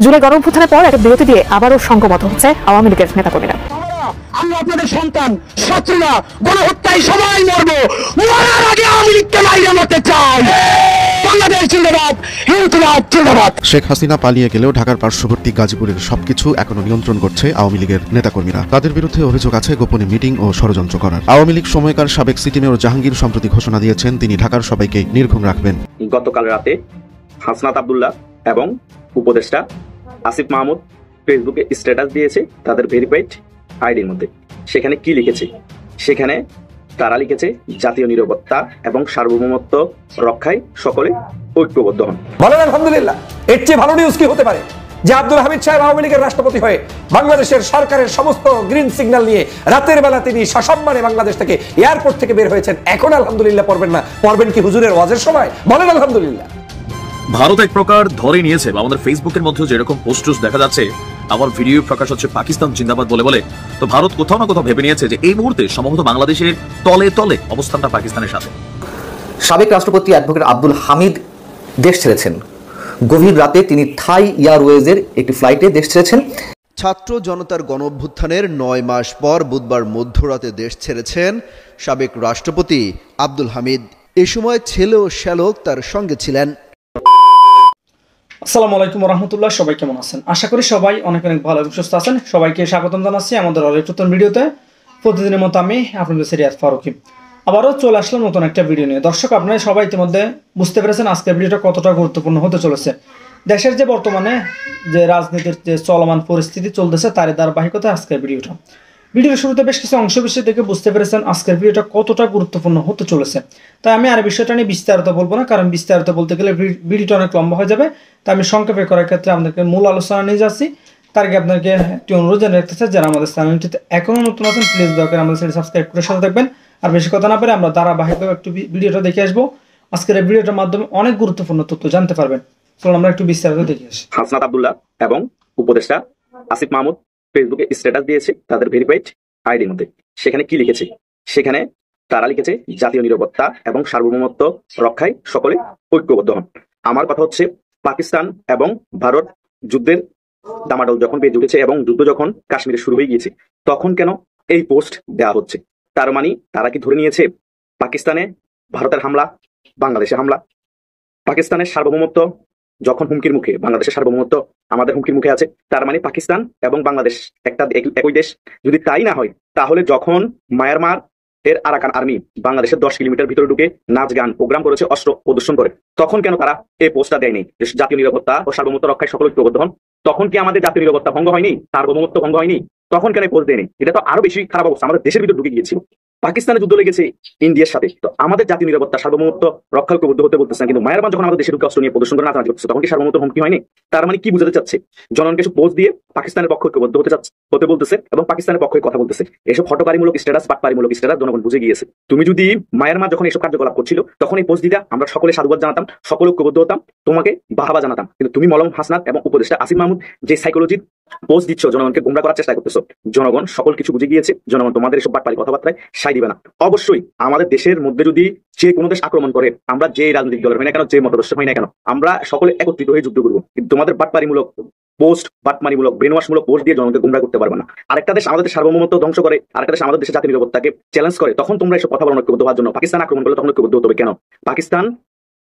জুলাই গণঅভ্যুত্থানের পর একটা বিরতি দিয়ে আবারও সংঘবদ্ধ হচ্ছে আওয়ামী লীগের নেতাকর্মীরা। আমরা আপনাদের সন্তান ছাত্রীরা গণহত্যায় সবাই মরবো, মরার আগে আওয়ামী লীগকে মাইরে মরতে চাই। বাংলাদেশ জিন্দাবাদ, হিন্দুবাদ জিন্দাবাদ। শেখ হাসিনা পালিয়ে গেলেও ঢাকার পার্শ্ববর্তী গাজীপুরের সবকিছু এখনো নিয়ন্ত্রণ করছে আওয়ামী লীগের নেতাকর্মীরা। তাদের বিরুদ্ধে অভিযোগ আছে গোপনে মিটিং ও ষড়যন্ত্র করার। আওয়ামী লীগ সময়কার সাবেক সিটি মেয়র জাহাঙ্গীর সম্প্রতি ঘোষণা দিয়েছেন তিনি ঢাকার সবাইকে নির্ঘুম রাখবেন। গতকাল রাতে হাসনাত আব্দুল্লাহ এবং উপদেষ্টা আসিফ মাহমুদ ফেসবুকে স্ট্যাটাস দিয়েছে তাদের ভেরিফাইড আইডির মধ্যে। সেখানে কি লিখেছে? সেখানে তারা লিখেছে জাতীয় নিরাপত্তা এবং সার্বভৌমত্ব রক্ষায় সকলে ঐক্যবদ্ধ হন। বলেন আলহামদুলিল্লাহ। এর চেয়ে ভালো নিউজ কি হতে পারে যে আব্দুল হামিদ সাহেব আওয়ামী লীগের রাষ্ট্রপতি হয়ে বাংলাদেশের সরকারের সমস্ত গ্রিন সিগন্যাল নিয়ে রাতের বেলা তিনি সসম্মানে বাংলাদেশ থেকে এয়ারপোর্ট থেকে বের হয়েছেন। এখন আলহামদুলিল্লাহ পড়বেন না? পড়বেন কি হুজুরের ওয়াজের সময়? বলেন আলহামদুলিল্লাহ। ভারত এক প্রকার ধরে নিয়েছে, আমাদের ফেসবুকের মধ্যে যেরকম পোস্টস দেখা যাচ্ছে, আমার ভিডিও প্রকাশ হচ্ছে পাকিস্তান জিন্দাবাদ বলে বলে। তো ভারত কোথাও না কোথাও ভেবে নিয়েছে যে এই মুহূর্তে সম্ভবত বাংলাদেশের তলে তলে অবস্থানটা পাকিস্তানের সাথে। সাবেক রাষ্ট্রপতি অ্যাডভোকেট আব্দুল হামিদ দেশ ছেড়েছেন। গভীর রাতে তিনি থাই এয়ারওয়েজের একটি ফ্লাইটে দেশ ছেড়েছেন। ছাত্র জনতার গণঅভ্যুত্থানের 9 মাস পর বুধবার মধ্যরাতে দেশ ছেড়েছেন সাবেক রাষ্ট্রপতি আব্দুল হামিদ। এ সময় ছেলে ও শ্যালক তার সঙ্গে ছিলেন। আসসালামু আলাইকুম রহমতুল্লাহ। সবাই কেমন আছেন? আশা করি সবাই অনেক অনেক ভালো এবং সুস্থ আছেন। সবাইকে স্বাগতম জানাচ্ছি আমাদের নতুন ভিডিওতে। প্রতিদিনের মতো আমি আপনাদের সিরিয়াস ফারুকি আবারও চলে আসলাম নতুন একটা ভিডিও নিয়ে। দর্শক, আপনারা সবাই ইতিমধ্যে বুঝতে পেরেছেন আজকের ভিডিওটা কতটা গুরুত্বপূর্ণ হতে চলেছে। দেশের যে বর্তমানে যে রাজনীতির যে চলমান পরিস্থিতি চলতেছে তারই ধারাবাহিকতায় আজকের ভিডিওর শুরুতে বেশ কিছু অংশ বিষয় থেকে বুঝতে পেরেছেন আজকের ভিডিওটা কতটা গুরুত্বপূর্ণ হতে চলেছে। তাই আমি আর বিষয়টা নিয়ে বিস্তারিত বলবো না, কারণ বিস্তারিত বলতে গেলে ভিডিওটা অনেক লম্বা হয়ে যাবে। তাই আমি সংক্ষেপে করার ক্ষেত্রে আপনাদেরকে মূল আলোচনা নিয়ে যাচ্ছি। তার আগে আপনাকে একটি অনুরোধ জানিয়ে রাখতে চাই, যারা আমাদের চ্যানেলটিতে এখনো নতুন আছেন প্লিজ দয়া করে আমাদের চ্যানেল সাবস্ক্রাইব করে সাথে থাকবেন। আর বেশি কথা না পারে আমরা ধারাবাহিকভাবে একটু ভিডিওটা দেখে আসবো। আজকের এই ভিডিওটার মাধ্যমে অনেক গুরুত্বপূর্ণ তথ্য জানতে পারবেন। চলুন আমরা একটু বিস্তারিত দেখে আসি। হাসনাত আব্দুল্লাহ এবং উপদেষ্টা আসিফ মাহমুদ ফেসবুকে স্ট্যাটাস দিয়েছে তাদের ভেরিফাইড আইডির মধ্যে। সেখানে কি লিখেছে? সেখানে তারা লিখেছে জাতীয় নিরাপত্তা এবং সার্বভৌমত্ব রক্ষায় সকলে ঐক্যবদ্ধ হন। আমার কথা হচ্ছে, পাকিস্তান এবং ভারত যুদ্ধের দামাডল যখন বেজে উঠেছে এবং যুদ্ধ যখন কাশ্মীরে শুরু হয়ে গিয়েছে, তখন কেন এই পোস্ট দেওয়া হচ্ছে? তার মানে তারা কি ধরে নিয়েছে পাকিস্তানে ভারতের হামলা, বাংলাদেশে হামলা, পাকিস্তানের সার্বভৌমত্ব যখন হুমকির মুখে, বাংলাদেশের সার্বভৌমত্ব আমাদের হুমকির মুখে আছে। তার মানে পাকিস্তান এবং বাংলাদেশ একটা একই দেশ। যদি তাই না হয়, তাহলে যখন মায়ানমার এর আরাকান আর্মি বাংলাদেশের 10 কিলোমিটার ভিতরে ঢুকে নাচ গান প্রোগ্রাম করেছে, অস্ত্র প্রদর্শন করে, তখন কেন তারা এই পোস্টটা দেয়নি জাতীয় নিরাপত্তা ও সার্বভৌমত্ব রক্ষায় সকল ঐক্যবদ্ধ হন? তখন কি আমাদের জাতীয় নিরাপত্তা ভঙ্গ হয়নি, সার্বভৌমত্ব ভঙ্গ হয়নি? তখন কেন পোস্ট দেয়নি? এটা তো আরো বেশি খারাপ অবস্থা, আমাদের দেশের ভিতরে ঢুকে গিয়েছিল। পাকিস্তানে যুদ্ধ লেগেছে ইন্ডিয়ার সাথে, তো আমাদের জাতীয় নিরাপত্তা সার্বভৌমত্ব রক্ষা ঐক্যবদ্ধ হতে বলতেছে না, কিন্তু মায়ানমার যখন আমাদের দেশে ঢুকে অস্ত্র নিয়ে প্রদর্শন করে নাচানাচি করতেছে, তখন কি সার্বভৌমত্ব হুমকি হয়নি? তার মানে কি বোঝাতে চাচ্ছে? জনগণকে এসব পোস্ট দিয়ে পাকিস্তানের পক্ষ ঐক্যবদ্ধ হতে বলতেছে এবং পাকিস্তানের পক্ষে কথা বলতেছে। এসব হটকারীমূলক স্ট্যাটাস, বাটপারিমূলক স্ট্যাটাস জনগণ বুঝে গিয়েছে। তুমি যদি মায়ানমার যখন এসব কার্যকলাপ করছিল তখন এই পোস্ট দিতা, আমরা সকলে সাধুবাদ জানাতাম, সকলে ঐক্যবদ্ধ হতাম, তোমাকে বাহাবা জানাতাম। কিন্তু তুমি মলম হাসনাত এবং উপদেষ্টা আসিফ মাহমুদ যে সাইকোলজি পোস্ট দিচ্ছ, জনগণকে গুমরা করার চেষ্টা করতেছো। জনগণ সকল কিছু বুঝে গিয়েছে। জনগণ তোমাদের এসব বাটপারি কথাবার্তায় সাই দিবে না। অবশ্যই আমাদের দেশের মধ্যে যদি যে কোনো দেশ আক্রমণ করে, আমরা যে রাজনৈতিক দলের হয় না কেন, যে মতাদর্শ হয় না কেন, আমরা সকলে একত্রিত হয়ে যুদ্ধ করবো। কিন্তু তোমাদের বাটপারিমূলক পোস্ট, বাটমারিমূলক ব্রেনওয়াশমূলক পোস্ট দিয়ে জনগণকে গুমরা করতে পারবে না। আরেকটা দেশ আমাদের সার্বভৌমত্ব ধ্বংস করে, আরেকটা দেশ আমাদের দেশের জাতীয় নিরাপত্তাকে চ্যালেঞ্জ করে, তখন তোমরা এসব কথা বলো ঐক্যবদ্ধ হওয়ার জন্য। পাকিস্তান আক্রমণ করলে তখন ঐক্যবদ্ধ হতে হবে কেন? পাকিস্তান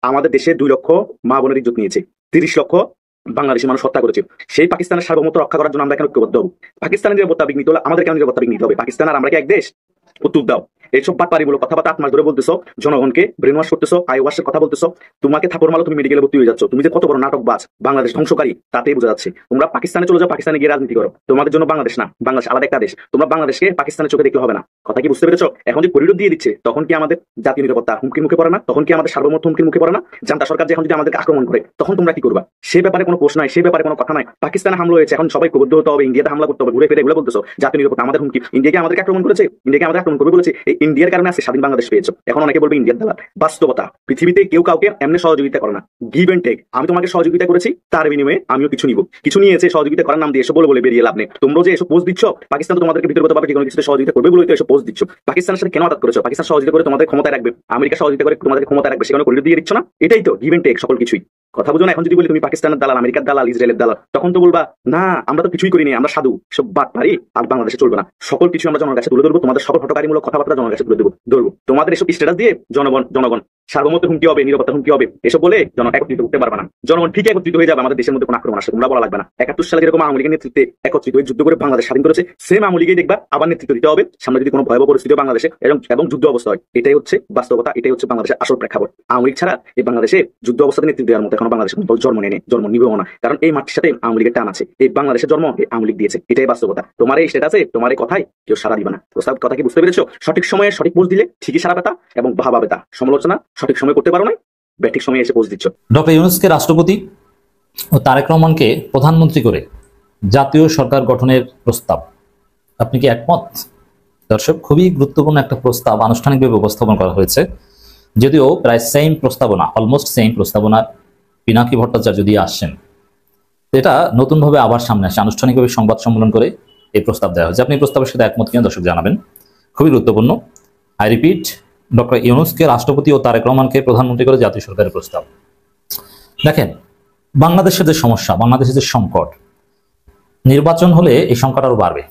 আমাদের দেশে 2 লক্ষ মা বোনের ইজ্জত নিয়েছে, 30 লক্ষ বাংলাদেশি মানুষ হত্যা করেছে। সেই পাকিস্তানের সার্বভৌমত্ব রক্ষা করার জন্য আমরা কেন ঐক্যবদ্ধ হবো? পাকিস্তানের নিরাপত্তা বিঘ্নিত হলে আমাদের কেন নিরাপত্তা বিঘ্নিত হবে? পাকিস্তান আর আমরা কি এক দেশ? উত্তর দাও। এইসব বাটপারিমূলক কথাবার্তা 8 মাস ধরে বলতেছো, জনগণকে ব্রেনওয়াশ করতেছো, আইওয়াশের কথা বলতেছো। তোমাকে থাপড় মারো, তুমি মেডিকেলে ভর্তি হয়ে যাচ্ছ। তুমি যে কত বড় নাটকবাজ, বাংলাদেশ ধ্বংসকারী, তাতেই বোঝা যাচ্ছে। তোমরা পাকিস্তানে চলে যাও, পাকিস্তানে গিয়ে রাজনীতি করো। তোমাদের জন্য বাংলাদেশ না, বাংলাদেশ আলাদা একটা দেশ। তোমরা বাংলাদেশকে পাকিস্তানের চোখে দেখলে হবে না। কথা কি বুঝতে পেরেছো? এখন যে করিডোর দিয়ে দিচ্ছে, তখন কি আমাদের জাতীয় নিরাপত্তা হুমকির মুখে পড়ে না? তখন কি আমাদের সার্বভৌমত্ব হুমকির মুখে পড়ে না? জান্তা সরকার যখন যদি আমাদেরকে আক্রমণ করে, তখন তোমরা কি করবা? সে ব্যাপারে কোনো প্রশ্ন নাই, সে ব্যাপারে কোনো কথা নাই। পাকিস্তানে হামলা হয়েছে, এখন সবাই ঐক্যবদ্ধ হতে হবে, ইন্ডিয়াতে হামলা করতে হবে, ঘুরে ফিরে এগুলো বলতেছো জাতীয় নিরাপত্তা আমাদের হুমকি। ইন্ডিয়াকে আমাদেরকে আক্রমণ করেছে, ইন্ডিয়াকে আমাদের আক্রমণ করবে বলেছে। এই ইন্ডিয়ার কারণে আজকে স্বাধীন বাংলাদেশ পেয়েছো। এখন অনেকে বলবে ইন্ডিয়ার দালাল। বাস্তবতা, পৃথিবীতে কেউ কাউকে এমনি সহযোগিতা করে না, গিভ এন্ড টেক। আমি তোমাকে সহযোগিতা করেছি, তার বিনিময়ে আমিও কিছু নিব। কিছু নিয়েছে সহযোগিতা করার নাম দিয়ে এসব বলে বেরিয়ে লাভ নেই। তোমরা যে এসব পোস্ট দিচ্ছ, পাকিস্তান তো তোমাদেরকে ভিতরগতভাবে যে কোনো কিছুতে সহযোগিতা করবে বলেই তো এসব পোস্ট দিচ্ছ। পাকিস্তানের সাথে কেন আঘাত করেছো? পাকিস্তান সহযোগিতা করে তোমাদের ক্ষমতায় রাখবে, আমেরিকা সহযোগিতা করে তোমাদের ক্ষমতায় রাখবে, সেখানে করিডোর দিয়ে দিচ্ছ না? এটাই তো গিভ এন্ড টেক সকল কিছুই। কথা বুঝো না? এখন যদি বলি তুমি পাকিস্তানের দালাল, আমেরিকার দালাল, ইসরায়েলের দালাল, তখন তো বলবা না আমরা তো কিছুই করিনি, আমরা সাধু, সব বাদ পারি, আর বাংলাদেশে চলবে না। সকল কিছু আমরা জনগণের কাছে তুলে ধরবো, তোমাদের সকল হটকারীমূলক কথাবার্তা জনগণের কাছে তুলে ধরবো। তোমাদের এসব স্ট্যাটাস দিয়ে জনগণ সার্বভৌমত্বের হুমকি হবে, নিরাপত্তার হুমকি হবে, এসব বলে একত্রিত করতে পারবে না। জনগণ ঠিক একত্রিত হয়ে যাবে, আমাদের দেশের মধ্যে কোনো আক্রমণ আসে তোমরা বলা লাগবে না। 71 সালে যেরকম আওয়ামী লীগের নেতৃত্বে একত্রিত হয়ে যুদ্ধ করে বাংলাদেশ স্বাধীন করেছে, সেম আওয়ামী লীগই দেখবা আবার নেতৃত্ব দিতে হবে সামনে যদি কোনো ভয়াবহ পরিস্থিতি বাংলাদেশে এবং যুদ্ধ অবস্থা হয়। এটাই হচ্ছে বাস্তবতা, এটাই হচ্ছে বাংলাদেশের আসল প্রেক্ষাপট। আওয়ামী লীগ ছাড়া এই বাংলাদেশে যুদ্ধ অবস্থাতে নেতৃত্ব দেওয়ার মতো এখন বাংলাদেশে কোনো জন্ম নিবেও না, কারণ এই মাটির সাথে আওয়ামী লীগের টান আছে। এই বাংলাদেশের জন্ম এই আওয়ামী লীগ দিয়েছে, এটাই বাস্তবতা। তোমার এই স্ট্যাটাসে তোমার এই কথাই কেউ সারা দিবে না। প্রস্তাব কথা কি বুঝতে পেরেছো? সঠিক সময়ে সঠিক পোস্ট দিলে ঠিকই সারা পেতা এবং ভাবা পেতা। সমালোচনা সঠিক সময় করতে পারো না, ব্যাটিক সময় এসে পোস্ট দিচ্ছ। ডক্টর ইউনূসকে রাষ্ট্রপতি ও তারেক রহমানকে প্রধানমন্ত্রী করে জাতীয় সরকার গঠনের প্রস্তাব, আপনি কি একমত? দর্শক, খুবই গুরুত্বপূর্ণ একটা প্রস্তাব আনুষ্ঠানিকভাবে উপস্থাপন করা হয়েছে, যদিও প্রায় সেম প্রস্তাবনা, অলমোস্ট সেম প্রস্তাবনা পিনাকি ভট্টাচার্য দিয়ে আসছেন। এটা নতুনভাবে আবার সামনে আসে, আনুষ্ঠানিকভাবে সংবাদ সম্মেলন করে এই প্রস্তাব দেওয়া হয়েছে। আপনি এই প্রস্তাবের সাথে একমত কিনা দর্শক জানাবেন, খুবই গুরুত্বপূর্ণ। আই রিপিট, ডক্টর ইউনূসকে রাষ্ট্রপতি ও তারেক রহমানকে প্রধানমন্ত্রী করে জাতীয় সরকারের প্রস্তাব। দেখেন, বাংলাদেশের যে সমস্যা, বাংলাদেশের যে সংকট, নির্বাচন হলে এই সংকট আরো বাড়বে।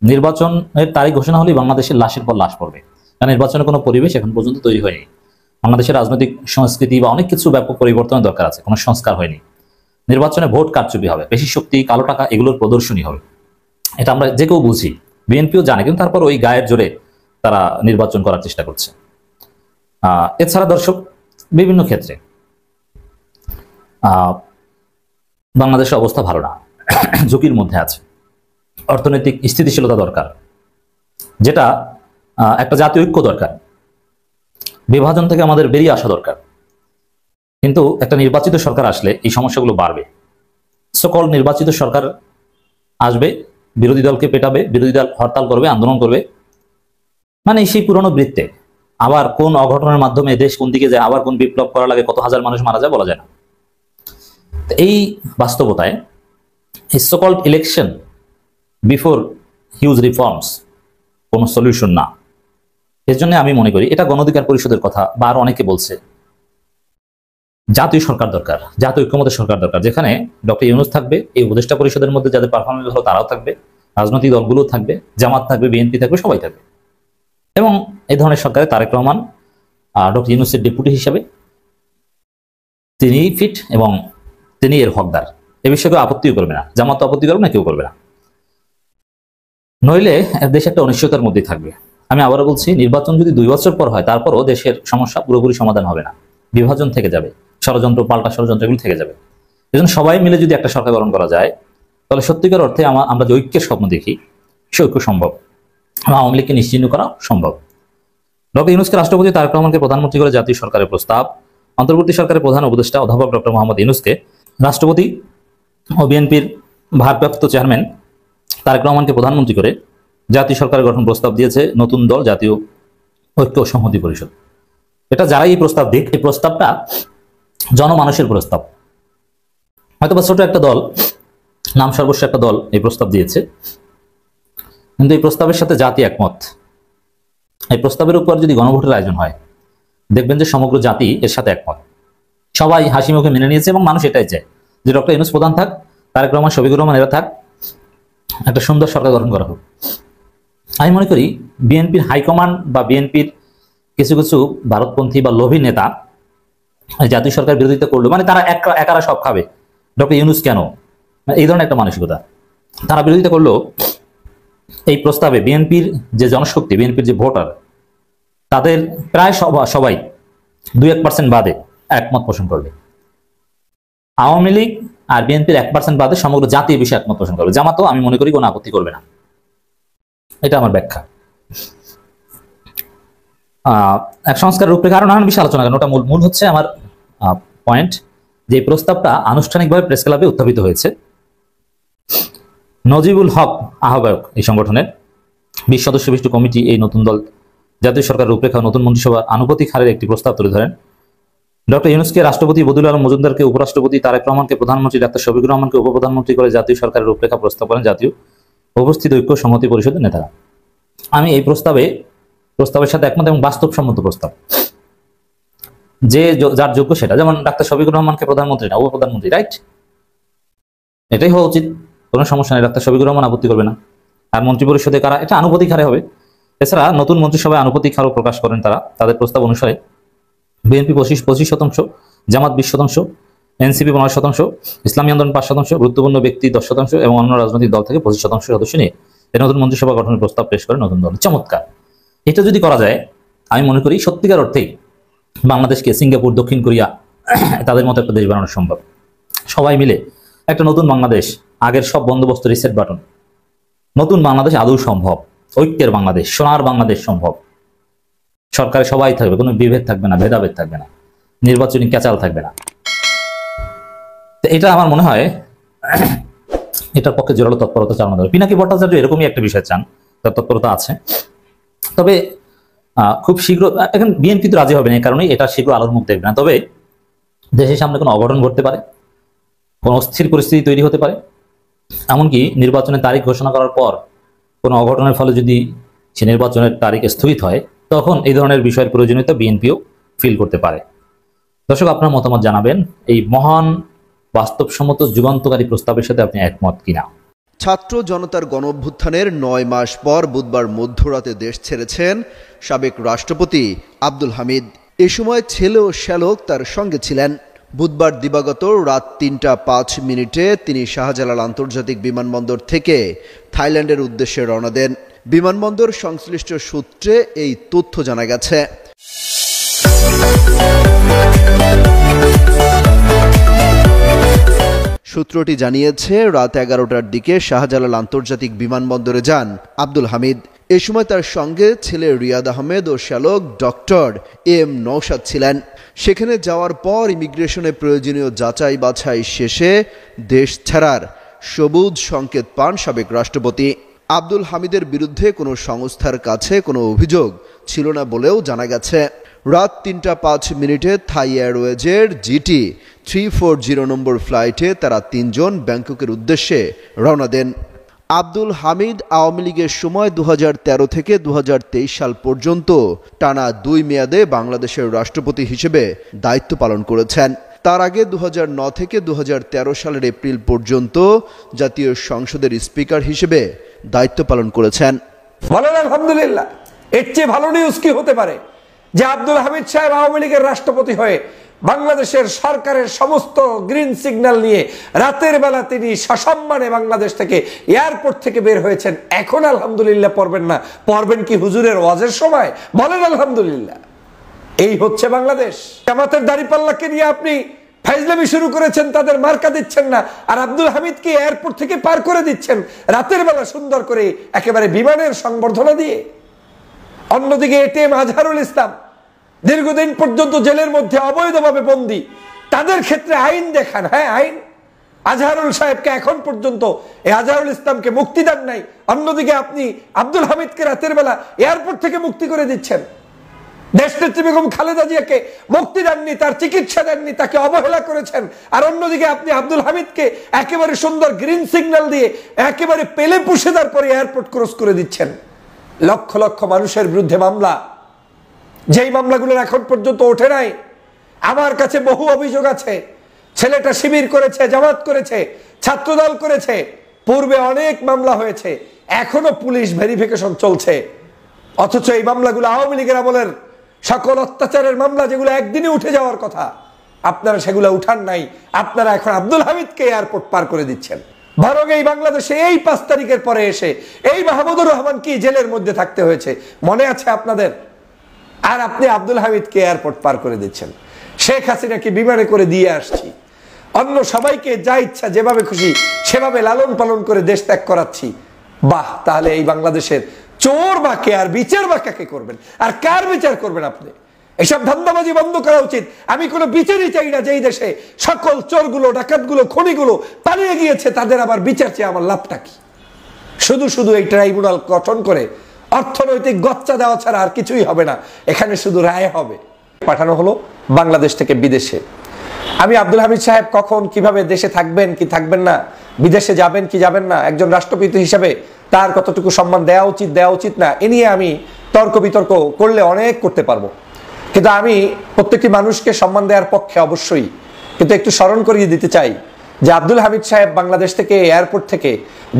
নির্বাচনের তারিখ ঘোষণা হলেই বাংলাদেশের লাশের পর লাশ পড়বে, কারণ নির্বাচনের কোনো পরিবেশ এখন পর্যন্ত তৈরি হয়নি। বাংলাদেশের রাজনৈতিক সংস্কৃতি বা অনেক কিছু ব্যাপক পরিবর্তনের দরকার আছে, কোনো সংস্কার হয়নি। নির্বাচনে ভোট কারচুপি হবে, বেশি শক্তি, কালো টাকা, এগুলোর প্রদর্শনী হবে। এটা আমরা যে কেউ বুঝি, বিএনপিও জানে, কিন্তু তারপর ওই গায়ের জোরে তারা নির্বাচন করার চেষ্টা করছে। এছাড়া দর্শক, বিভিন্ন ক্ষেত্রে বাংলাদেশের অবস্থা ভালো না, ঝুঁকির মধ্যে আছে। অর্থনৈতিক স্থিতিশীলতা দরকার, যেটা একটা জাতীয় ঐক্য দরকার, বিভাজন থেকে আমাদের বেরিয়ে আসা দরকার। কিন্তু একটা নির্বাচিত সরকার আসলে এই সমস্যাগুলো বাড়বে। সকল নির্বাচিত সরকার আসবে, বিরোধী দলকে পেটাবে, বিরোধী দল হরতাল করবে, আন্দোলন করবে, মানে সেই পুরনো বৃত্তে আবার কোন অঘটনের মাধ্যমে দেশ কোন দিকে যায়, আবার কোন বিপ্লব করা লাগে, কত হাজার মানুষ মারা যায় বলা যায় না। এই বাস্তবতায় so-called election before huge reforms কোনো সলিউশন না। এর জন্য আমি মনে করি, এটা গণ অধিকার পরিষদের কথা বা আরো অনেকে বলছে, জাতীয় সরকার দরকার, জাতীয় ঐক্যমতের সরকার দরকার, যেখানে ডক্টর ইউনূস থাকবে, এই উপদেষ্টা পরিষদের মধ্যে যাদের পারফরমেন্স ভালো তারাও থাকবে, রাজনৈতিক দলগুলো থাকবে, জামাত থাকবে, বিএনপি থাকবে, সবাই থাকবে। এবং এই ধরনের সরকারে তারেক রহমান ডক্টর ইউনূসের ডেপুটি হিসাবে তিনি ফিট এবং তিনি এর হকদার। এ বিষয়ে কেউ আপত্তিও করবে না, জামাত আপত্তি করবে না, কেউ করবে না। নইলে দেশ একটা অনিশ্চয়তার মধ্যে থাকবে। আমি আবারও বলছি, নির্বাচন যদি 2 বছর পর হয়, তারপরও দেশের সমস্যা পুরোপুরি সমাধান হবে না, বিভাজন থেকে যাবে, ষড়যন্ত্র, পাল্টা ষড়যন্ত্র এগুলো থেকে যাবে। এজন্য সবাই মিলে যদি একটা সরকার গঠন করা যায়, তাহলে সত্যিকার অর্থে আমরা যে ঐক্যের স্বপ্ন দেখি, সে ঐক্য সম্ভব, আওয়ামী লীগকে নিশ্চিহ্ন করা সম্ভব। ডক্টর ইউনূসকে রাষ্ট্রপতি, তারেক রহমানকে প্রধানমন্ত্রী করে জাতীয় সরকারের প্রস্তাব। অন্তর্বর্তী সরকারের প্রধান উপদেষ্টা অধ্যাপক ডক্টর মোহাম্মদ ইউনূসকে রাষ্ট্রপতি ও বিএনপির ভারপ্রাপ্ত চেয়ারম্যান তারেক রহমানকে প্রধানমন্ত্রী করে জাতীয় সরকার গঠন প্রস্তাব দিয়েছে নতুন দল জাতীয় ঐক্য সংহতি পরিষদ। এটা যারাই এই প্রস্তাব দিক, এই প্রস্তাবটা জনমানুষের প্রস্তাব। হয়তোবা ছোট একটা দল, নাম সর্বস্ব একটা দল এই প্রস্তাব দিয়েছে, কিন্তু এই প্রস্তাবের সাথে জাতি একমত। এই প্রস্তাবের উপর যদি গণভোটের আয়োজন হয়, দেখবেন যে সমগ্র জাতি এর সাথে একমত, সবাই হাসি মুখে মেনে নিয়েছে এবং মানুষ এটাই চায় যে ডক্টর ইউনূস প্রধান থাক, তারেক রহমান, শফিকুর রহমান এরা থাক, একটা সুন্দর সরকার গঠন করা হোক। আমি মনে করি বিএনপির হাইকমান্ড বা বিএনপির কিছু কিছু ভারতপন্থী বা লোভী নেতা জাতীয় সরকার বিরোধিতা করলো, মানে তারা একারা সব খাবে, ডক্টর ইউনূস কেন, এই ধরনের একটা মানসিকতা, তারা বিরোধিতা করলো এই প্রস্তাবে। বিএনপির যে জনশক্তি, বিএনপির যে ভোটার, তাদের প্রায় সবাই 2-1% বাদে একমত পোষণ করবে। আওয়ামী লীগ আর বিএনপির 1% বাদে সমগ্র জাতি এই বিষয়ে একমত পোষণ করবে। জামাতও আমি মনে করি কোনো আপত্তি করবে না, এটা আমার ব্যাখ্যা। এক সংস্কার রূপরেখা আরো নানান বিষয়ে আলোচনা করেন, ওটা মূল হচ্ছে আমার পয়েন্ট, যে প্রস্তাবটা আনুষ্ঠানিকভাবে প্রেস ক্লাবে উত্থাপিত হয়েছে। নজিবুল হক আহ্বায়ক এই সংগঠনের 20 সদস্য বিশিষ্ট কমিটি এই নতুন দল জাতীয় সরকার রূপরেখা নতুন মন্ত্রিসভার আনুপাতিক হারের একটি প্রস্তাব তুলে ধরেন। ডক্টর ইউনূসকে রাষ্ট্রপতি, বদিউল আলম মজুমদারকে উপরাষ্ট্রপতি, তারেক রহমানকে প্রধানমন্ত্রী, ডাক্তার শফিকুর রহমানকে উপপ্রধানমন্ত্রী করে জাতীয় সরকারের রূপরেখা প্রস্তাব করেন জাতীয় উপস্থিত ঐক্য সংহতি পরিষদের নেতারা। আমি এই প্রস্তাবের সাথে একমত এবং বাস্তবসম্মত প্রস্তাব। যে যার যোগ্য সেটা, যেমন ডাক্তার শফিকুর রহমানকে প্রধানমন্ত্রী না, উপপ্রধানমন্ত্রী, রাইট? এটাই হওয়া উচিত, কোনো সমস্যা নেই, ডাক্তার শফিকুর রহমান আপত্তি করবে না। আর মন্ত্রী পরিষদে কারা, এটা আনুপাতিক হারে হবে। এছাড়া নতুন মন্ত্রিসভায় আনুপাতিক হারও প্রকাশ করেন তারা, তাদের প্রস্তাব অনুসারে বিএনপি 25%, জামাত 20%, এনসিপি 15%, ইসলামী আন্দোলন 5%, গুরুত্বপূর্ণ ব্যক্তি 10% এবং অন্য রাজনৈতিক দল থেকে 25% সদস্য নিয়ে এই নতুন মন্ত্রিসভা গঠনের প্রস্তাব পেশ করে নতুন দল। চমৎকার। এটা যদি করা যায়, আমি মনে করি সত্যিকার অর্থেই বাংলাদেশকে সিঙ্গাপুর, দক্ষিণ কোরিয়া তাদের মতো একটা দেশ বানানো সম্ভব। সবাই মিলে একটা নতুন বাংলাদেশ, আগের সব বন্দোবস্ত রিসেট বাটন, নতুন বাংলাদেশ আদৌ সম্ভব, ঐক্যের বাংলাদেশ, সোনার বাংলাদেশ সম্ভব। সরকারে সবাই থাকবে, কোনো বিভেদ থাকবে না, ভেদাভেদ থাকবে না, নির্বাচনী ক্যাচাল থাকবে না। এটা আমার মনে হয় এটার পক্ষে জোরালো তৎপরতা চালানো দরকার। পিনাকি ভট্টাচার্য এরকমই একটা বিষয় চান, তার তৎপরতা আছে। তবে খুব শীঘ্র, এখন বিএনপি তো রাজি হবে না, এই কারণেই এটা শীঘ্র আলোর মুখ দেখবে না। তবে দেশের সামনে কোনো অঘটন ঘটতে পারে, কোনো অস্থির পরিস্থিতি তৈরি হতে পারে, এমনকি নির্বাচনের তারিখ ঘোষণা করার পর কোনো অঘটনের ফলে যদি সে নির্বাচনের তারিখ স্থগিত হয়, তখন এই ধরনের বিষয়ের প্রয়োজনীয়তা বিএনপিও ফিল করতে পারে। দর্শক, আপনার মতামত জানাবেন এই মহান বাস্তবসম্মত যুগান্তকারী প্রস্তাবের সাথে আপনি একমত কিনা। ছাত্র জনতার গণঅভ্যুত্থানের 9 মাস পর বুধবার মধ্যরাতে দেশ ছেড়েছেন সাবেক রাষ্ট্রপতি আব্দুল হামিদ। এ সময় ছেলে ও শ্যালক তার সঙ্গে ছিলেন। বুধবার দিবাগত রাত 3:05 তিনি শাহজালাল আন্তর্জাতিক বিমানবন্দর থেকে থাইল্যান্ডের উদ্দেশ্যে রওনা দেন। বিমানবন্দর সংশ্লিষ্ট সূত্রে এই তথ্য জানা গেছে। সূত্রটি জানিয়েছে, রাত 11টার দিকে শাহজালাল আন্তর্জাতিক বিমানবন্দরে যান আব্দুল হামিদ। এ সময় তার সঙ্গে ছেলে রিয়াদ আহমেদ ও শ্যালক ডক্টর এম নওশাদ ছিলেন। সেখানে যাওয়ার পর ইমিগ্রেশনে প্রয়োজনীয় যাচাই বাছাই শেষে দেশ ছাড়ার সবুজ সংকেত পান সাবেক রাষ্ট্রপতি। আব্দুল হামিদের বিরুদ্ধে কোনো সংস্থার কাছে কোনো অভিযোগ ছিল না বলেও জানা গেছে। রাত 3:05 থাই এয়ারওয়েজের GT 340 নম্বর ফ্লাইটে তারা 3 জন ব্যাংককের উদ্দেশ্যে রওনা দেন। আব্দুল হামিদ আওয়ামী লীগের সময় 2013 থেকে 2023 সাল পর্যন্ত টানা 2 মেয়াদে বাংলাদেশের রাষ্ট্রপতি হিসেবে দায়িত্ব পালন করেছেন। তার আগে 2009 থেকে 2013 সালের এপ্রিল পর্যন্ত জাতীয় সংসদের স্পিকার হিসেবে দায়িত্ব পালন করেছেন। বলেন আলহামদুলিল্লাহ। এর চেয়ে ভালো নিউজ কি হতে পারে যে আব্দুল হামিদ সাহেব আওয়ামী লীগের রাষ্ট্রপতি হয়ে বাংলাদেশের সরকারের সমস্ত গ্রিন সিগন্যাল নিয়ে রাতের বেলা তিনি সসম্মানে বাংলাদেশ থেকে, এয়ারপোর্ট থেকে বের হয়েছেন। এখন আলহামদুলিল্লাহ পড়বেন না, পড়বেন কি হুজুরের ওয়াজের সময়? বলেন আলহামদুলিল্লাহ। এই হচ্ছে বাংলাদেশ। জামাতের দাড়িপাল্লাকে নিয়ে আপনি ফাইজলামি শুরু করেছেন, তাদের মার্কা দিচ্ছেন না, আর আব্দুল হামিদকে এয়ারপোর্ট থেকে পার করে দিচ্ছেন রাতের বেলা সুন্দর করে একেবারে বিমানের সংবর্ধনা দিয়ে। অন্যদিকে এটিএম আজহারুল ইসলাম দীর্ঘদিন পর্যন্ত জেলের মধ্যে অবৈধভাবে বন্দী, তাদের ক্ষেত্রে আইন দেখান। হ্যাঁ, আইন। আজহারুল সাহেবকে এখন পর্যন্ত এই আজহারুল ইসলামকে মুক্তি দেন নাই, অন্যদিকে আপনি আব্দুল হামিদকে রাতের বেলা এয়ারপোর্ট থেকে মুক্তি করে দিচ্ছেন। দেশনেত্রী বেগম খালেদা জিয়াকে মুক্তি দেননি, তার চিকিৎসা দেননি, তাকে অবহেলা করেছেন। আর অন্যদিকে আপনি আব্দুল হামিদকে একেবারে সুন্দর গ্রিন সিগন্যাল দিয়ে একেবারে পেলে পুষে তারপরে এয়ারপোর্ট ক্রস করে দিচ্ছেন। লক্ষ লক্ষ মানুষের বিরুদ্ধে মামলা, যেই মামলাগুলোর এখন পর্যন্ত ওঠে নাই। আমার কাছে বহু অভিযোগ আছে। ছেলেটা শিবির করেছে, জামাত করেছে, ছাত্রদল করেছে, পূর্বে অনেক মামলা হয়েছে, এখনো পুলিশ ভেরিফিকেশন চলছে। অথচ এই মামলাগুলো আওয়ামী লীগের আমলের সকল অত্যাচারের মামলা, যেগুলো একদিনে উঠে যাওয়ার কথা, আপনারা সেগুলো উঠান নাই। আপনারা এখন আব্দুল হামিদকে এয়ারপোর্ট পার করে দিচ্ছেন। বরং এই বাংলাদেশে এই 5 তারিখের পরে এসে এই মাহমুদুর রহমান কি জেলের মধ্যে থাকতে হয়েছে মনে আছে আপনাদের? আর আপনি আব্দুল হামিদকে এয়ারপোর্ট পার করে দিচ্ছেন। শেখ হাসিনাকে বিমানে করে দিয়ে আসছি, অন্য সবাইকে যা ইচ্ছা যেভাবে খুশি সেভাবে লালন পালন করে দেশ ত্যাগ করাচ্ছি। বাহ, তাহলে এই বাংলাদেশের চোর বা কে, আর বিচার বা কাকে করবেন, আর কার বিচার করবেন আপনি? এসব ধান্দাবাজি বন্ধ করা উচিত। আমি কোনো বিচারই চাই না যেই দেশে সকল চোরগুলো, ডাকাতগুলো, খনিগুলো পালিয়ে গিয়েছে, তাদের আবার বিচার চেয়ে আমার লাভটা কি? শুধু শুধু এই ট্রাইব্যুনাল গঠন করে অর্থনৈতিক গচ্চা দেওয়া ছাড়া আর কিছুই হবে না। এখানে শুধু রায় হবে। পাঠানো হলো বাংলাদেশ থেকে বিদেশে। আমি আব্দুল হামিদ সাহেব কখন কিভাবে দেশে থাকবেন কি থাকবেন না, বিদেশে যাবেন কি যাবেন না, একজন রাষ্ট্রপতি হিসেবে তার কতটুকু সম্মান দেওয়া উচিত না, এ নিয়ে আমি তর্ক বিতর্ক করলে অনেক করতে পারবো। কিন্তু আমি প্রত্যেকটি মানুষকে সম্মান দেওয়ার পক্ষে অবশ্যই, কিন্তু একটু স্মরণ করিয়ে দিতে চাই যে আব্দুল হামিদ সাহেব বাংলাদেশ থেকে এয়ারপোর্ট থেকে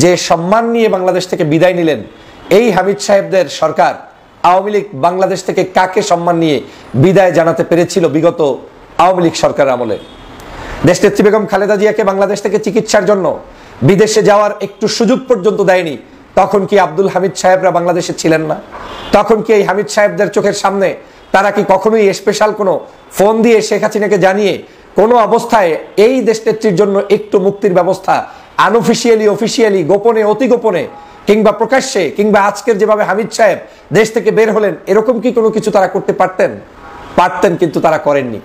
যে সম্মান নিয়ে বাংলাদেশ থেকে বিদায় নিলেন, এই হামিদ সাহেবদের সরকার আওয়ামী লীগ বাংলাদেশ থেকে কাকে সম্মান নিয়ে বিদায় জানাতে পেরেছিল বিগত আওয়ামী লীগ সরকার আমলে? দেশনেত্রী বেগম খালেদা জিয়াকে বাংলাদেশ থেকে চিকিৎসার জন্য বিদেশে যাওয়ার একটু সুযোগ পর্যন্ত দেয়নি। তখন কি আব্দুল হামিদ সাহেবরা বাংলাদেশে ছিলেন না? তখন কি এই হামিদ সাহেবদের চোখের সামনে তারা কি কখনোই স্পেশাল কোনো ফোন দিয়ে শেখ হাসিনাকে জানিয়ে কোনো অবস্থায় এই দেশনেত্রীর জন্য একটু মুক্তির ব্যবস্থা আনঅফিসিয়ালি, অফিসিয়ালি, গোপনে, অতি গোপনে কিংবা প্রকাশ্যে, কিংবা আজকের যেভাবে হামিদ সাহেব দেশ থেকে বের হলেন, এরকম কি কোনো কিছু তারা করতে পারতেন? পারতেন, কিন্তু তারা করেননি।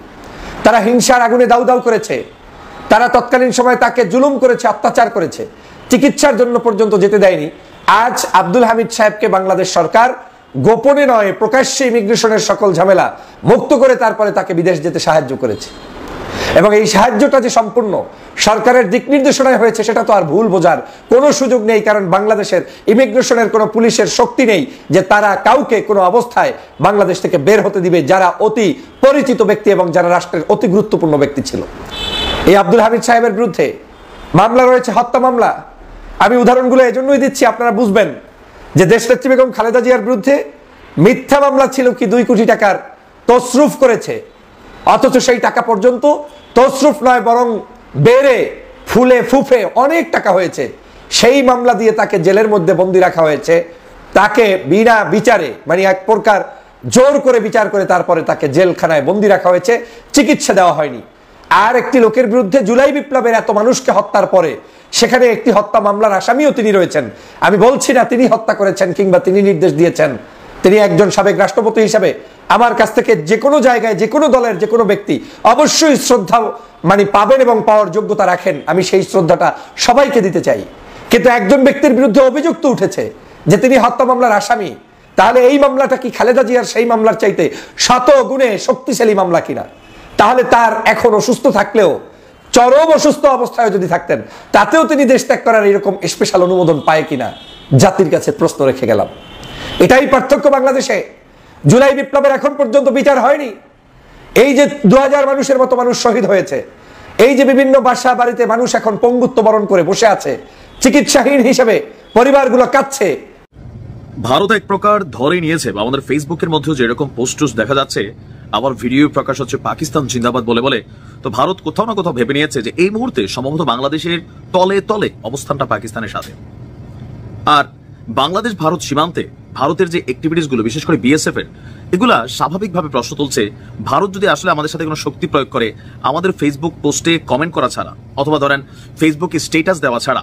তারা হিংসার আগুনে দাউ দাউ করেছে, তারা তৎকালীন সময় তাকে জুলুম করেছে, অত্যাচার করেছে, চিকিৎসার জন্য পর্যন্ত যেতে দেয়নি। আজ আব্দুল হামিদ সাহেবকে বাংলাদেশ সরকার গোপনে নয়, প্রকাশ্যে ইমিগ্রেশনের সকল ঝামেলা মুক্ত করে তারপরে তাকে বিদেশ যেতে সাহায্য করেছে। এবং এই সাহায্যটা যে সম্পূর্ণ সরকারের দিক নির্দেশনায় হয়েছে সেটা তো আর ভুল বোঝার কোনো সুযোগ নেই, কারণ বাংলাদেশের ইমিগ্রেশনের কোনো পুলিশের শক্তি নেই যে তারা কাউকে কোনো অবস্থায় বাংলাদেশ থেকে বের হতে দিবে যারা অতি পরিচিত ব্যক্তি এবং যারা রাষ্ট্রের অতি গুরুত্বপূর্ণ ব্যক্তি ছিল। এই আব্দুল হামিদ সাহেবের বিরুদ্ধে মামলা রয়েছে, হত্যা মামলা। আমি উদাহরণগুলো এজন্যই দিচ্ছি আপনারা বুঝবেন যে দেশনেত্রী বেগম খালেদা জিয়ার বিরুদ্ধে মিথ্যা মামলা ছিল কি 2 কোটি টাকার তসরুফ করেছে, অথচ সেই টাকা পর্যন্ত তসরুফ নয় বরং বেড়ে ফুলে ফুফে অনেক টাকা হয়েছে। সেই মামলা দিয়ে তাকে জেলের মধ্যে বন্দি রাখা হয়েছে, তাকে বিনা বিচারে মানে এক প্রকার জোর করে বিচার করে তারপরে তাকে জেলখানায় বন্দি রাখা হয়েছে, চিকিৎসা দেওয়া হয়নি। আর একটি লোকের বিরুদ্ধে জুলাই বিপ্লবের এত মানুষকে হত্যার পরে সেখানে একটি হত্যা মামলার আসামিও তিনি রয়েছেন। আমি বলছি না তিনি হত্যা করেছেন কিংবা তিনি নির্দেশ দিয়েছেন, তিনি একজন সাবেক রাষ্ট্রপতি হিসাবে আমার কাছ থেকে যে কোনো জায়গায় যে কোনো দলের যে কোনো ব্যক্তি অবশ্যই শ্রদ্ধা মানে পাবেন এবং পাওয়ার যোগ্যতা রাখেন, আমি সেই শ্রদ্ধাটা সবাইকে দিতে চাই। কিন্তু একজন ব্যক্তির বিরুদ্ধে অভিযোগ তো উঠেছে যে তিনি হত্যা মামলার আসামি, তাহলে এই মামলাটা কি খালেদা জিয়ার সেই মামলার চাইতে 100 গুণে শক্তিশালী মামলা কিনা? তাহলে তার এখন অসুস্থ থাকলেও, চরম অসুস্থ অবস্থায় যদি থাকতেন, তাতেও তিনি দেশ ত্যাগ করার এরকম স্পেশাল অনুমোদন পায় কিনা জাতির কাছে প্রশ্ন রেখে গেলাম। এটাই পার্থক্য। বাংলাদেশে জুলাই বিপ্লবের এখন পর্যন্ত বিচার হয়নি। এই যে 2000 মানুষের মতো মানুষ শহীদ হয়েছে, এই যে বিভিন্ন বাসা বাড়িতে মানুষ এখন পঙ্গুত্ব বরণ করে বসে আছে, চিকিৎসাহীন হিসেবে পরিবারগুলো কাঁদছে। ভারত এক প্রকার ধরে নিয়েছে, বা আমাদের ফেসবুকের মধ্যে যেরকম পোস্টস দেখা যাচ্ছে, আবার ভিডিও প্রকাশ হচ্ছে পাকিস্তান জিন্দাবাদ বলে বলে, তো ভারত কোথাও না কোথাও ভেবে নিয়েছে যে এই মুহূর্তে সম্ভবত বাংলাদেশের তলে তলে অবস্থানটা পাকিস্তানের সাথে। আর বাংলাদেশ ভারত সীমান্তে ভারতের যে অ্যাক্টিভিটিস গুলো, বিশেষ করে বিএসএফ এর, এগুলা স্বাভাবিকভাবে প্রশ্ন তুলছে, ভারত যদি আসলে আমাদের সাথে কোনো শক্তি প্রয়োগ করে, আমাদের ফেসবুক পোস্টে কমেন্ট করা ছাড়া, অথবা ধরেন ফেসবুকে স্ট্যাটাস দেওয়া ছাড়া,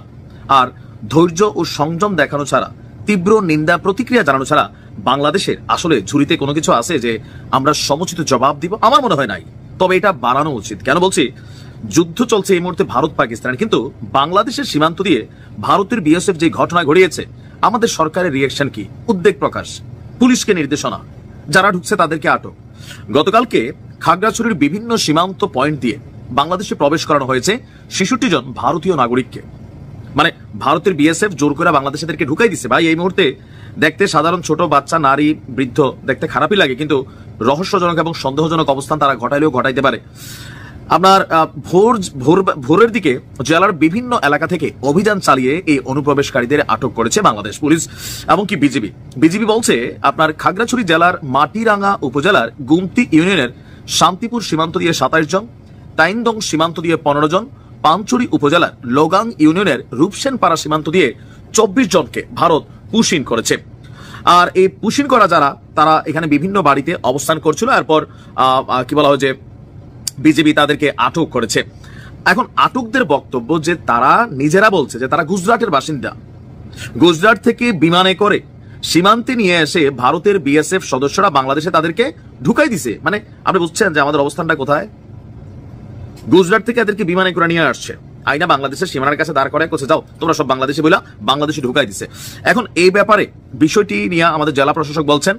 আর ধৈর্য ও সংযম দেখানো ছাড়া, তীব্র নিন্দা প্রতিক্রিয়া জানানো ছাড়া বাংলাদেশের আসলে ঝুড়িতে কোনো কিছু আছে যে আমরা সমুচিত জবাব দিব? আমার মনে হয় নাই। তবে এটা বাড়ানো উচিত। কেন বলছি? যুদ্ধ চলছে এই মুহূর্তে ভারত পাকিস্তানের, কিন্তু বাংলাদেশের সীমান্ত দিয়ে ভারতের বিএসএফ যে ঘটনা ঘটিয়েছে, আমাদের সরকারের রিয়াকশন কি? উদ্বেগ প্রকাশ, পুলিশকে নির্দেশনা, যারা ঢুকছে তাদেরকে আটক। গতকালকে খাগড়াছড়ির বিভিন্ন সীমান্ত পয়েন্ট দিয়ে বাংলাদেশে প্রবেশ করানো হয়েছে 66 জন ভারতীয় নাগরিককে। মানে ভারতের বিএসএফ জোর করে বাংলাদেশিদেরকে ঢুকাই দিচ্ছে। ভাই, এই মুহূর্তে দেখতে সাধারণ ছোট বাচ্চা, নারী, বৃদ্ধ দেখতে খারাপই লাগে, কিন্তু রহস্যজনক এবং সন্দেহজনক অবস্থান তারা ঘটাইলেও ঘটাইতে পারে। আপনার ভোরের দিকে জেলার বিভিন্ন এলাকা থেকে অভিযান চালিয়ে এই অনুপ্রবেশকারীদের আটক করেছে বাংলাদেশ পুলিশ, এমনকি বিজিবি বলছে আপনার খাগড়াছড়ি জেলার মাটিরাঙ্গা উপজেলার গুমতি ইউনিয়নের শান্তিপুর সীমান্ত দিয়ে 27 জন, তাইনদং সীমান্ত দিয়ে 15 জন, পাঞ্চুরি উপজেলার লোগাং ইউনিয়নের রূপসেনপাড়া সীমান্ত দিয়ে 24 জনকে ভারত পুশিন করেছে। আর এই পুশিন করা যারা, তারা এখানে বিভিন্ন বাড়িতে অবস্থান করছিল। এরপর কি বলা হয় যে বিজেপি তাদেরকে আটক করেছে। এখন আটকদের বক্তব্য যে তারা নিজেরা বলছে যে তারা গুজরাটের বাসিন্দা, গুজরাট থেকে বিমানে করে সীমান্তে নিয়ে এসে ভারতের বিএসএফ সদস্যরা বাংলাদেশে তাদেরকে ঢুকাই দিছে। মানে আপনি বুঝছেন যে আমাদের অবস্থানটা কোথায়? গুজরাট থেকে এদেরকে বিমানে করে নিয়ে আসছে, আইনা বাংলাদেশের সীমানার কাছে দাঁড় করায় করছে, যাও তোমরা সব বাংলাদেশে বইলা বাংলাদেশে ঢুকাই দিছে। এখন এই ব্যাপারে বিষয়টি নিয়ে আমাদের জেলা প্রশাসক বলছেন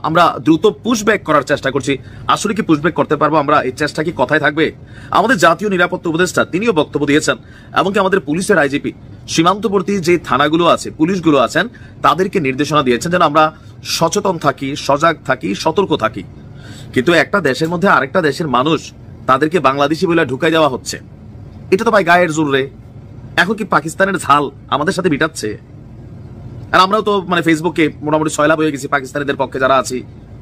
আমরা দ্রুত পুশব্যাক করার চেষ্টা করছি। আসলে কি পুশব্যাক করতে পারবো আমরা? এই চেষ্টা কি কথায় থাকবে? আমাদের জাতীয় নিরাপত্তা উপদেষ্টা তিনিও বক্তব্য দিয়েছেন, এমনকি আমাদের পুলিশের আইজিপি সীমান্তবর্তী যে থানাগুলো আছে, পুলিশগুলো আছেন, তাদেরকে নির্দেশনা দিয়েছেন যেন আমরা সচেতন থাকি, সজাগ থাকি, সতর্ক থাকি। কিন্তু একটা দেশের মধ্যে আরেকটা দেশের মানুষ তাদেরকে বাংলাদেশি বলে ঢুকাই দেওয়া হচ্ছে, এটা তো ভাই গায়ের জোর রে। এখন কি পাকিস্তানের ঝাল আমাদের সাথে বিটাচ্ছে? আর আমরাও তো মানে ফেসবুকে মোটামুটি সয়লাভ হয়ে গেছি পাকিস্তানিদের পক্ষে যারা আছি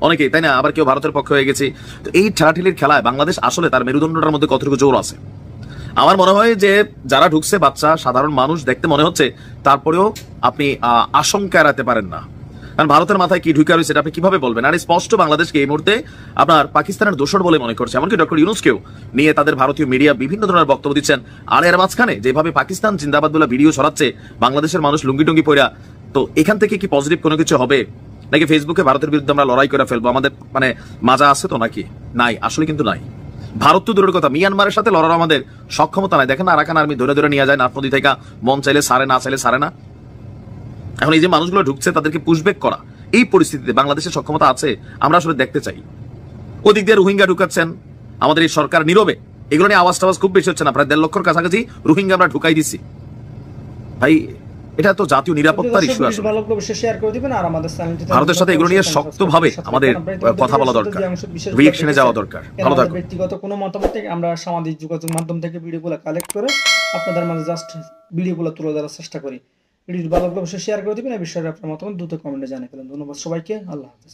অনেকেই, তাই না? আবার কেউ ভারতের পক্ষে হয়ে গেছি। তো এই ঠেলাঠেলির খেলায় বাংলাদেশ আসলে তার মেরুদণ্ডটার মধ্যে কতটুকু জোর আছে? আমার মনে হয় যে যারা ঢুকছে বাচ্চা সাধারণ মানুষ দেখতে মনে হচ্ছে, তারপরেও আপনি আশঙ্কা এড়াতে পারেন না। কারণ ভারতের মাথায় কি ঢুকে রয়েছে আপনি কিভাবে বলবেন? আর স্পষ্ট বাংলাদেশকে এই মুহূর্তে আপনার পাকিস্তানের দোষর বলে মনে করছে, এমনকি ডক্টর ইউনূসকেও নিয়ে তাদের ভারতীয় মিডিয়া বিভিন্ন ধরনের বক্তব্য দিচ্ছেন। আর এর মাঝখানে যেভাবে পাকিস্তান জিন্দাবাদ বলে ভিডিও ছড়াচ্ছে বাংলাদেশের মানুষ লুঙ্গি টুঙ্গি পইরা, তো এখান থেকে কি পজিটিভ কোনো কিছু হবে? নাকি ফেসবুকে ভারতের বিরুদ্ধে আমরা লড়াই করে ফেলবো? আমাদের মানে মাজা আছে তো নাকি? নাই, আসলে কিন্তু নাই। ভারত তো দূরের কথা, মিয়ানমারের সাথে লড়ার আমাদের সক্ষমতা নাই। দেখেন আরাকান আর্মি ধরে ধরে নিয়ে যায় নাফ নদী থেকে, মন চাইলে সারে, না চাইলে সারে না। এখন এই যে মানুষগুলো ঢুকছে তাদেরকে পুশব্যাক করা, এই পরিস্থিতিতে বাংলাদেশের সক্ষমতা আছে? আমরা আসলে দেখতে চাই। ওদিক দিয়ে রোহিঙ্গা ঢুকাচ্ছেন আমাদের এই সরকার নীরবে, এগুলো নিয়ে আওয়াজ টাওয়াজ খুব বেশি হচ্ছে না। প্রায় 1.5 লক্ষের কাছাকাছি রোহিঙ্গা আমরা ঢুকাই দিচ্ছি। ভাই এটা তো জাতীয় নিরাপত্তার ইস্যু। আসলে ভারতের সাথে এগুলো নিয়ে শক্তভাবে আমাদের কথা বলা দরকার, রিঅ্যাকশনে যাওয়া দরকার। ভালো থাকুন। ব্যক্তিগত কোনো মতামত থেকে আমরা সামাজিক যোগাযোগ মাধ্যম থেকে ভিডিওগুলো কালেক্ট করে আপনাদের মাঝে জাস্ট ভিডিওগুলো তুলে ধরার চেষ্টা করি। ভিডিওটি ভালো লাগলে অবশ্যই শেয়ার করে দিবেন। এই বিষয়ে আপনার মতামত দ্রুত কমেন্টে জানিয়ে ফেলেন। ধন্যবাদ সবাইকে। আল্লাহ হাফেজ।